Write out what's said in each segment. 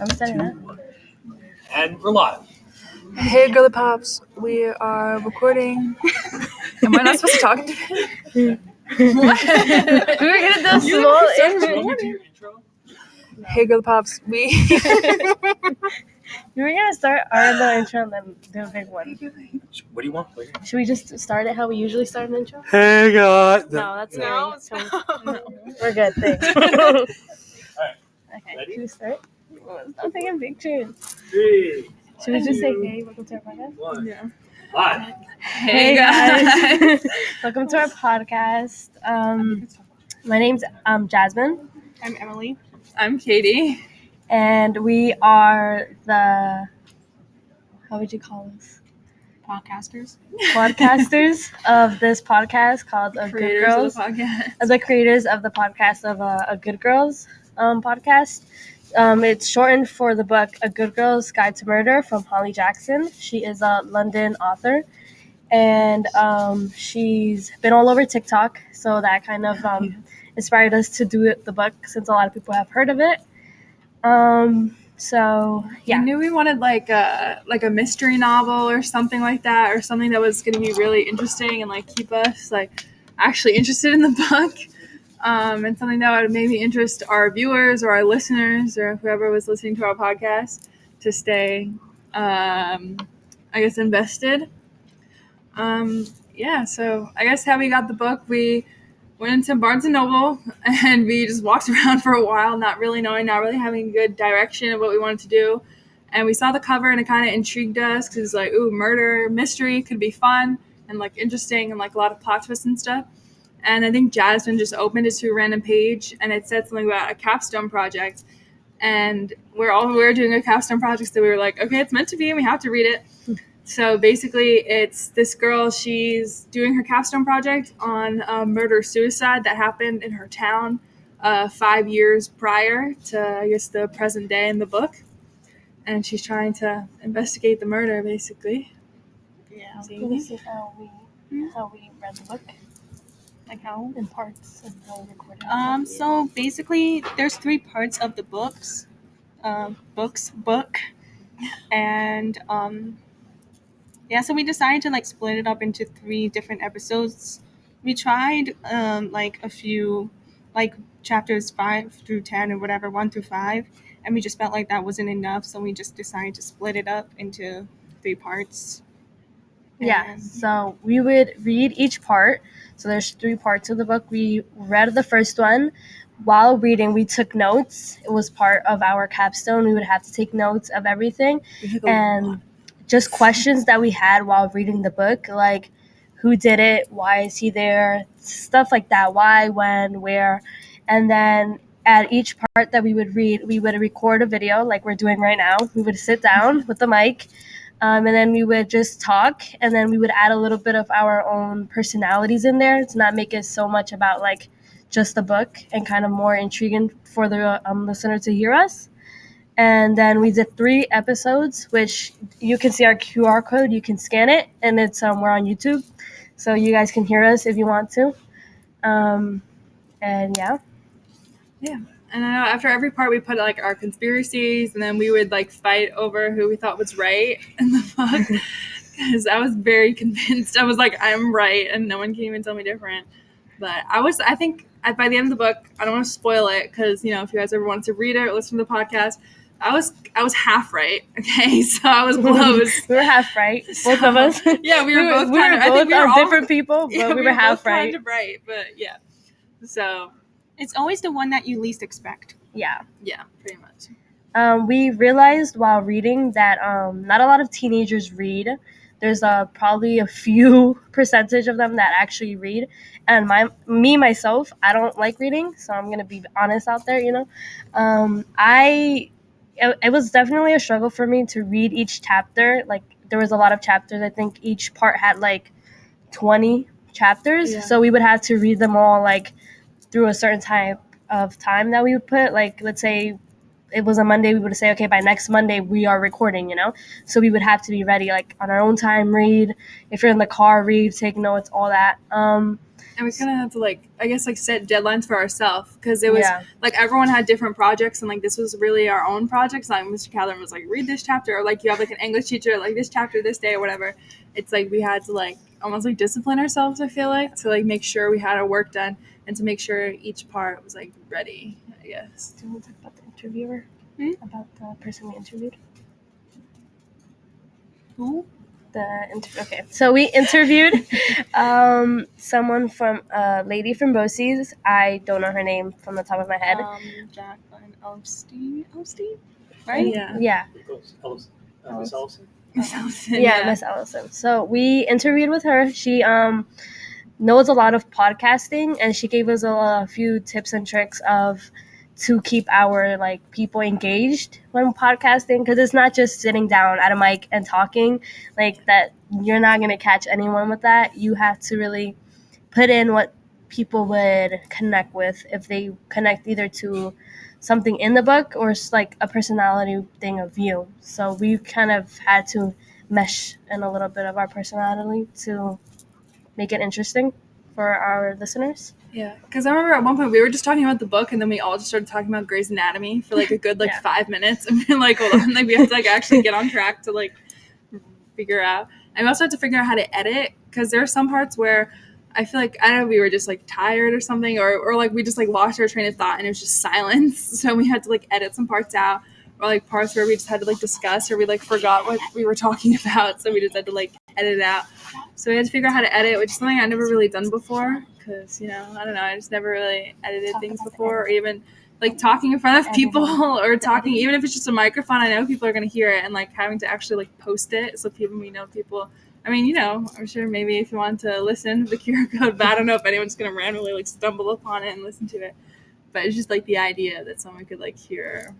I'm starting that. And we're live. Hey, Girly Pops, we are recording. Am I not supposed to talk into it? What? We were gonna do a small intro. Hey, Girly Pops, we. We were gonna start our little intro and then do a big one. What do you want? Should we just start it how we usually start an intro? Hey God. No, that's No, scary. So we're good. Thanks. Alright. Okay, Ready? should we start? I'm taking pictures. 3, Should we just say, hey, welcome to our podcast? 1. Yeah. Live. Hey guys. Welcome to our podcast. My name's Jasmine. I'm Emilie. I'm Katie. And we are the, how would you call us? Podcasters. Podcasters of this podcast called A Good Creators Girls. of the podcast. The creators of the podcast of A Good Girls podcast. It's shortened for the book A Good Girl's Guide to Murder from Holly Jackson. She is a London author. And she's been all over TikTok. So that kind of inspired us to do the book since a lot of people have heard of it. So yeah, I knew we wanted like a mystery novel or something like that, or something that was going to be really interesting and like keep us like actually interested in the book, and something that would maybe interest our viewers or our listeners or whoever was listening to our podcast to stay, I guess, invested. Yeah, so I guess how we got the book, we went into Barnes & Noble and we just walked around for a while, not really knowing, not really having good direction of what we wanted to do. And we saw the cover and it kind of intrigued us because it's like, ooh, murder, mystery, could be fun and like interesting and like a lot of plot twists and stuff. And I think Jasmine just opened it to a random page and it said something about a capstone project. And we were doing a capstone project, so we were like, okay, it's meant to be and we have to read it. So basically, it's this girl, she's doing her capstone project on a murder-suicide that happened in her town 5 years prior to, I guess, the present day in the book. And she's trying to investigate the murder, basically. yeah. Can we see how we read the book? Like how? In parts and how we recorded it. So basically, there's 3 parts of the book, and so we decided to like split it up into 3 different episodes. We tried like a few, like chapters 5 through 10 or whatever, 1 through 5, and we just felt like that wasn't enough, so we just decided to split it up into 3 parts. Yeah, And- so we would read each part. So there's 3 parts of the book. We read the first one. While reading, we took notes. It was part of our capstone. We would have to take notes of everything. And just questions that we had while reading the book, like who did it, why is he there, stuff like that, why, when, where. And then at each part that we would read, we would record a video like we're doing right now. We would sit down with the mic. And then we would just talk, and then we would add a little bit of our own personalities in there to not make it so much about like just the book and kind of more intriguing for the listener to hear us. And then we did 3 episodes, which you can see our QR code. You can scan it, and it's we're on YouTube, so you guys can hear us if you want to. And yeah. And I know after every part we put like our conspiracies, and then we would like fight over who we thought was right in the book. Because I was very convinced. I was like, I'm right, and no one can even tell me different. But I think by the end of the book, I don't want to spoil it because, if you guys ever wanted to read it or listen to the podcast, I was half right. Okay, so I was close. We were half right, both of us. Yeah, we were both we kind were of. I think we were all different people, but we were half both right. kind of right, but yeah. So It's always the one that you least expect. Yeah. yeah, pretty much. We realized while reading that not a lot of teenagers read. There's probably a few percentage of them that actually read. And myself, I don't like reading, so I'm going to be honest out there, It was definitely a struggle for me to read each chapter. Like, there was a lot of chapters. I think each part had like 20 chapters. Yeah. So we would have to read them all like through a certain type of time that we would put. Like, let's say it was a Monday, we would say, okay, by next Monday we are recording, So we would have to be ready, like on our own time, read. If you're in the car, read, take notes, all that. And we kind of had to I guess set deadlines for ourselves because it was Yeah. everyone had different projects and this was really our own projects. Like Mr. Calvin was read this chapter, or you have an English teacher this chapter this day or whatever. It's we had to almost discipline ourselves. I feel to make sure we had our work done and to make sure each part was ready. I guess. Do you want to talk about the interviewer? About the person we interviewed? Who? Okay, so we interviewed someone from a lady from BOCES. I don't know her name from the top of my head. Jacqueline Elstein, right? Yeah. Yeah. Miss Ellison. Miss Ellison, Yeah, Miss Ellison. So we interviewed with her. She knows a lot of podcasting, and she gave us a few tips and tricks to keep our people engaged when podcasting, because it's not just sitting down at a mic and talking that. You're not going to catch anyone with that. You have to really put in what people would connect with, if they connect either to something in the book or it's a personality thing of you. So we kind of had to mesh in a little bit of our personality to make it interesting for our listeners. Yeah, because I remember at one point we were just talking about the book, and then we all just started talking about Grey's Anatomy for a good 5 minutes, and we're hold on, we have to actually get on track to figure out. And we also had to figure out how to edit, because there are some parts where I feel I don't know, we were just tired or something, or we just lost our train of thought and it was just silence. So we had to edit some parts out, or parts where we just had to discuss, or we forgot what we were talking about, so we just had to edit it out. So we had to figure out how to edit, which is something I never really done before, because I don't know, I just never really edited things before, or even talking in front of people or talking, even if it's just a microphone. I know people are going to hear it, and having to actually post it so people. I mean, I'm sure maybe if you want to listen to the QR code, but I don't know if anyone's going to randomly stumble upon it and listen to it. But it's just the idea that someone could hear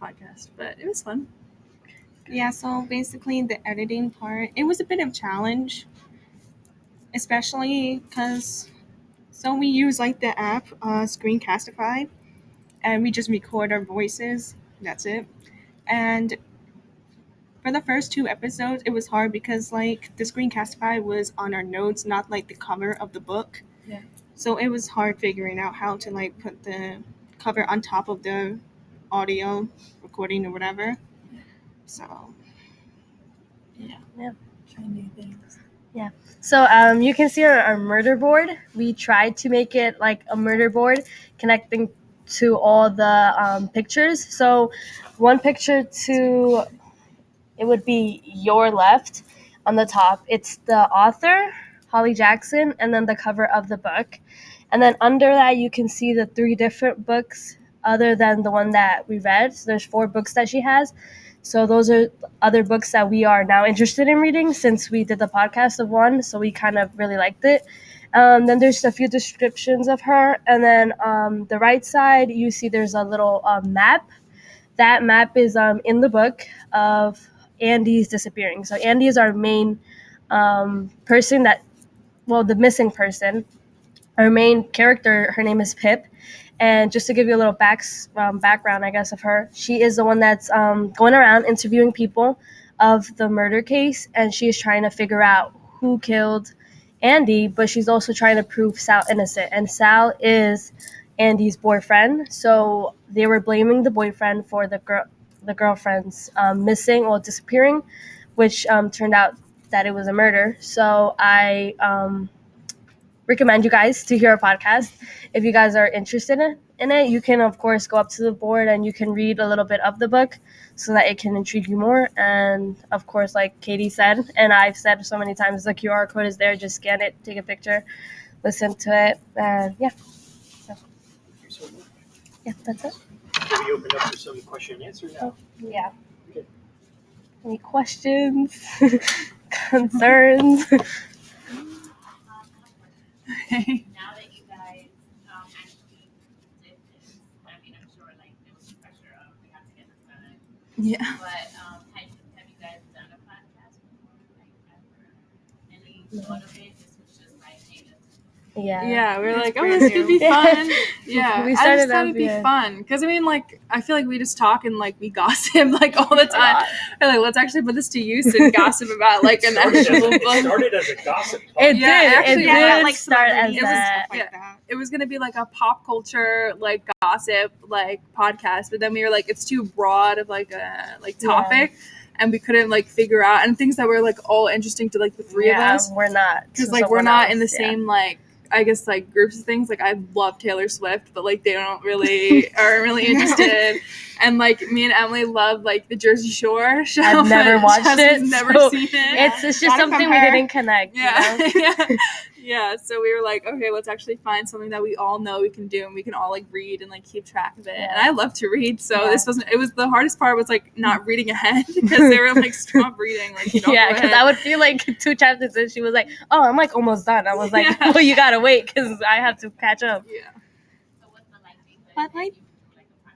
a podcast. But it was fun. Yeah, so basically the editing part, it was a bit of a challenge, especially because we use the app Screencastify, and we just record our voices. That's it. And for the first 2 episodes, it was hard because the Screencastify was on our notes, not the cover of the book. Yeah. So it was hard figuring out how to put the cover on top of the audio recording or whatever. So Yeah. Trying new things. Yeah. So you can see our murder board. We tried to make it a murder board connecting to all the pictures. So one picture to, it would be your left on the top. It's the author, Holly Jackson, and then the cover of the book. And then under that, you can see the 3 different books other than the one that we read. So there's 4 books that she has. So those are other books that we are now interested in reading since we did the podcast of one. So we kind of really liked it. Then there's a few descriptions of her. And then the right side, you see there's a little map. That map is in the book of Andy's disappearing. So Andy is our main person the missing person. Our main character, her name is Pip. And just to give you a little background, I guess, of her, she is the one that's going around interviewing people of the murder case, and she is trying to figure out who killed Andy, but she's also trying to prove Sal innocent. And Sal is Andy's boyfriend, so they were blaming the boyfriend for the girlfriend's missing or disappearing, which turned out that it was a murder. So I recommend you guys to hear our podcast. If you guys are interested in it, you can of course go up to the board and you can read a little bit of the book so that it can intrigue you more. And of course, like Katie said, and I've said so many times, the QR code is there. Just scan it, take a picture, listen to it, and yeah, that's it. Can we open up for some question and answer now? Yeah. Okay. Any questions, concerns? Okay. Now that you guys actually did this, I mean, I'm sure like there was pressure of we have to get this done. Yeah. But have you guys done a podcast before? Like ever? Any thought of it? This was just like, hey, Yeah, we were It's like, oh, brand this could new. be fun. Yeah, We I started just thought off, it'd be yeah. fun because I mean, like, I feel like we just talk and like we gossip like all the time. And like, let's actually put this to use and gossip about like an It actual it book. started as a gossip It podcast. Yeah, did. actually, It yeah, did like start as celebrities and that. stuff like that. It was gonna be like a pop culture like gossip like podcast, but then we were like, it's too broad of like a like topic, and we couldn't like figure out and things that were like all interesting to like the three of us We're not. because to like we're someone not in the else, yeah. same like I guess like groups of things. Like I love Taylor Swift, but like they don't really aren't really interested. And like me and Emily love like the Jersey Shore show. I've never but watched Jasmine's it, never so seen it. It's just Gotta something we compare. didn't connect. Yeah, You know? yeah. So we were like, okay, let's actually find something that we all know we can do, and we can all like read and like keep track of it. Yeah. And I love to read, so Yeah. this wasn't. It was the hardest part was like not reading ahead because they were like, stop reading, like you know. Yeah, because I would feel like 2 chapters and she was like, "Oh, I'm like almost done." I was like, Yeah. "Well, you gotta wait because I have to catch up." Yeah. So what's the likelihood But, that like- you do like a podcast?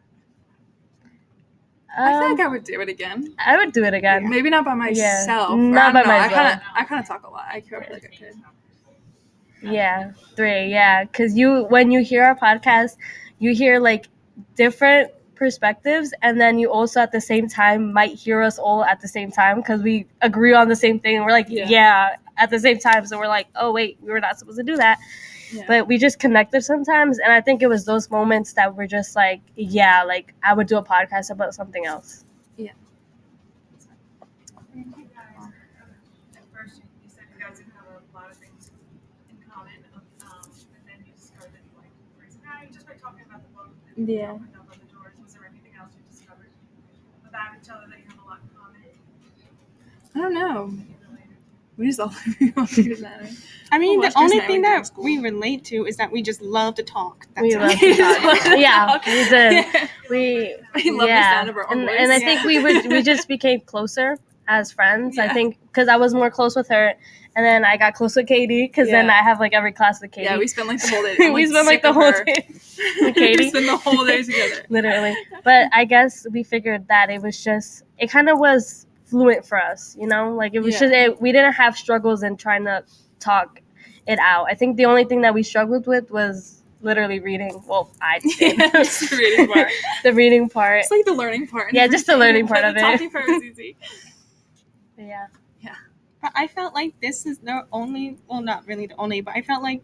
I feel like I would do it again. I would do it again. Maybe not by myself. or not I don't by know. myself. I kind of talk a lot. I feel like I could. Yeah, 3. Yeah, because when you hear our podcast, you hear like different perspectives, and then you also at the same time might hear us all at the same time because we agree on the same thing. And we're like, Yeah. yeah, at the same time. So we're like, oh wait, we were not supposed to do that. Yeah. But we just connected sometimes, and I think it was those moments that were just like, yeah, like I would do a podcast about something else. At first, you said you guys didn't have a lot of things in common, and then you discovered like just by talking about the book, and Yeah. opened up other doors. Was there anything else you discovered about each other that you have a lot in common? I don't know. We just all figured that out. I mean, Oh, the watch only Jasmine thing during that school. we relate to is that we just love to talk. That's We it. love to talk. Yeah, we did. We We love the sound of our own and I voice. think we just became closer as friends. I Yeah. think because I was more close with her, and then I got close with Katie because then Yeah. I have like every class with Katie. Yeah, we spent like the whole day. I'm, we spent sick like the of whole her. day with We Katie. spent the whole day together. Literally. But I guess we figured that it kind of was fluent for us, you know? Like it was Yeah. we didn't have struggles in trying to talk it out. I think the only thing that we struggled with was literally reading. Well, I did. Yeah, just the reading part. The reading part. It's like the learning part. and Yeah, just the everything, learning part but of the it. talking part was easy. Yeah. But I felt like this is the only, well, not really the only, but I felt like,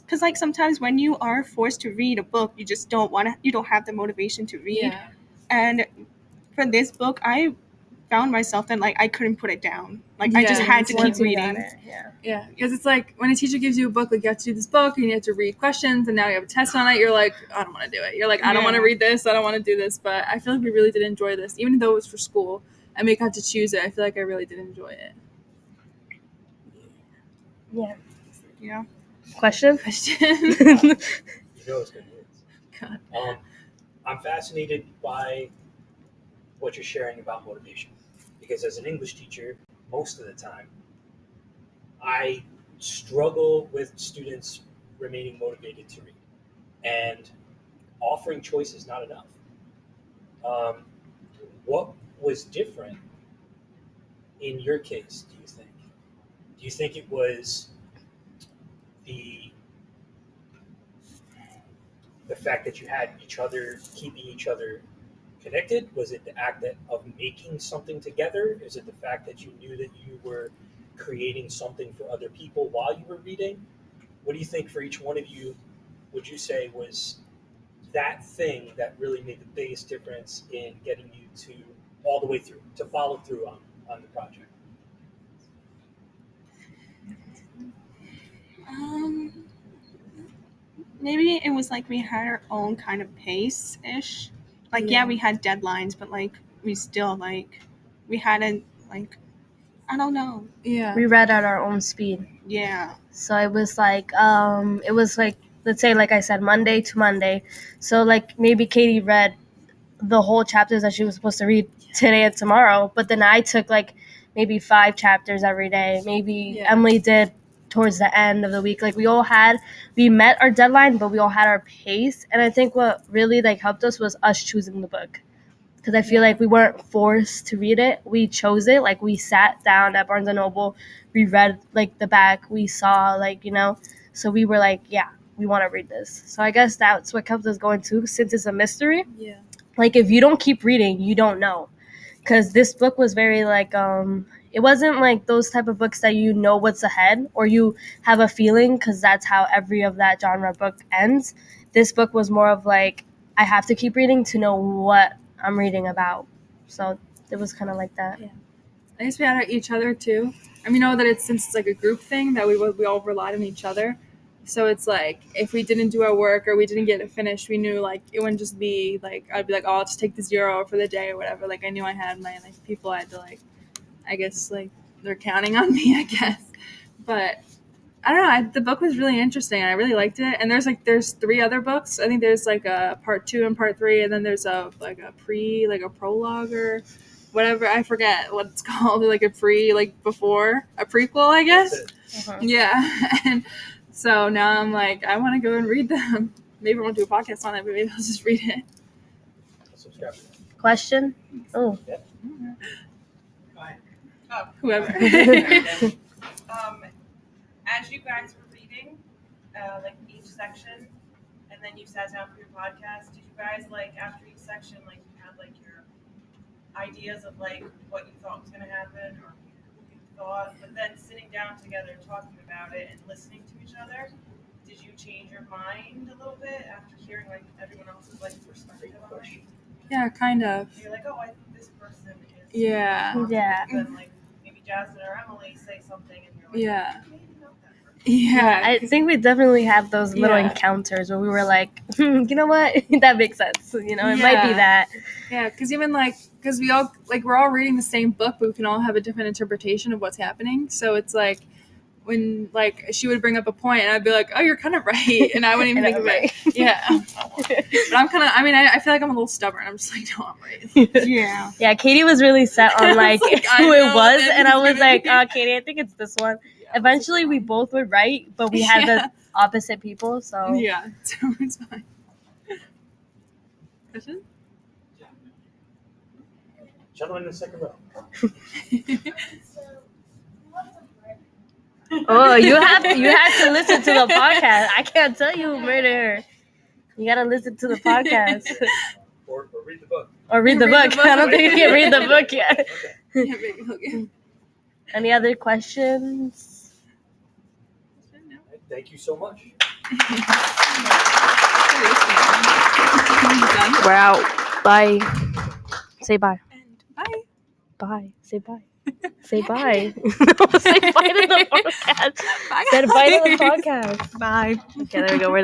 because like sometimes when you are forced to read a book, you just you don't have the motivation to read. Yeah. And for this book, I found myself that like I couldn't put it down. Like I just Yeah, had to keep Once we got reading. it, yeah. Yeah, because it's like when a teacher gives you a book, like you have to do this book and you have to read questions, and now you have a test on it. You're like, I don't want to do it. You're like, I don't want to Yeah. read this. I don't want to do this. But I feel like we really did enjoy this, even though it was for school and we got to choose it. I feel like I really did enjoy it. Yeah. Yeah. Question? Question. You know it's good news. God. I'm fascinated by what you're sharing about motivation, because as an English teacher, most of the time, I struggle with students remaining motivated to read, and offering choice is not enough. What was different in your case, do you think? Do you think it was the fact that you had each other, keeping each other connected? Was it the act of making something together? Is it the fact that you knew that you were creating something for other people while you were reading? What do you think for each one of you would you say was that thing that really made the biggest difference in getting you to all the way through, to follow through on the project? Maybe it was like we had our own kind of pace ish. Like yeah, we had deadlines, but like we still like we hadn't like I don't know. Yeah. We read at our own speed. Yeah. So it was like let's say like I said, Monday to Monday. So like maybe Katie read the whole chapters that she was supposed to read today and tomorrow, but then I took like maybe 5 chapters every day. Maybe Yeah. Emily did towards the end of the week. Like we met our deadline, but we all had our pace. And I think what really like helped us was us choosing the book. Because I feel like we weren't forced to read it. We chose it. Like we sat down at Barnes & Noble. We read like the back. We saw like, you know. So we were like, yeah, we want to read this. So I guess that's what kept us going too, since it's a mystery. Yeah. Like, if you don't keep reading, you don't know. Because this book was very like, it wasn't like those type of books that you know what's ahead or you have a feeling, because that's how every of that genre book ends. This book was more of like, I have to keep reading to know what I'm reading about. So it was kind of like that. Yeah. I guess we had each other too. And we know that since it's like a group thing, that we all relied on each other. So it's like, if we didn't do our work or we didn't get it finished, we knew like it wouldn't just be like, I'd be like, oh, I'll just take the 0 for the day or whatever. Like I knew I had my like people I had to like, I guess like they're counting on me, I guess. But I don't know. The book was really interesting. I really liked it. And there's 3 other books. I think there's like a part 2 and part 3, and then there's a prologue or whatever. I forget what it's called. Like a before a prequel, I guess. Uh-huh. Yeah. And so now I'm like, I want to go and read them. Maybe I won't do a podcast on it, but maybe I'll just read it. Subscribe. Question? Oh. Whoever. As you guys were reading, like each section, and then you sat down for your podcast, did you guys like after each section, like you had like your ideas of like what you thought was going to happen or who you thought, but then sitting down together, talking about it, and listening to each other, did you change your mind a little bit after hearing like everyone else's like perspective on it? Yeah, kind of. You're like, oh, I think this person is. Yeah. Yeah. Then like maybe Jasmine or Emilie say something, and you're like, Yeah. maybe not that person. Yeah. I think we definitely had those little Yeah. encounters where we were like, you know what? That makes sense. You know, it might be Yeah. that. Yeah, because even because we all we're all reading the same book, but we can all have a different interpretation of what's happening. So it's like when like she would bring up a point, and I'd be like, "Oh, you're kind of right," and I wouldn't even think of it. Yeah, but I'm kind of. I mean, I feel like I'm a little stubborn. I'm just like, no, I'm right. Yeah. Yeah, Katie was really set on like, Like, I who it know, was, and and I it's was gonna like, be- oh, Katie, I think it's this one. Yeah, Eventually, we both were right, but we had the opposite people. So Yeah, so it's fine. Question? Gentleman in the second row. oh, you have to listen to the podcast. I can't tell you who murdered her. You gotta listen to the podcast Or read the book. or read the book. I don't think you can read the book yet. Okay. Yeah, maybe, okay. Any other questions? Thank you so much. We're out. Bye. Say bye. Bye. Bye. Say bye. Say bye. No, say bye to the podcast. Bye. Said bye to the podcast. Bye. Okay, there we go. We're done.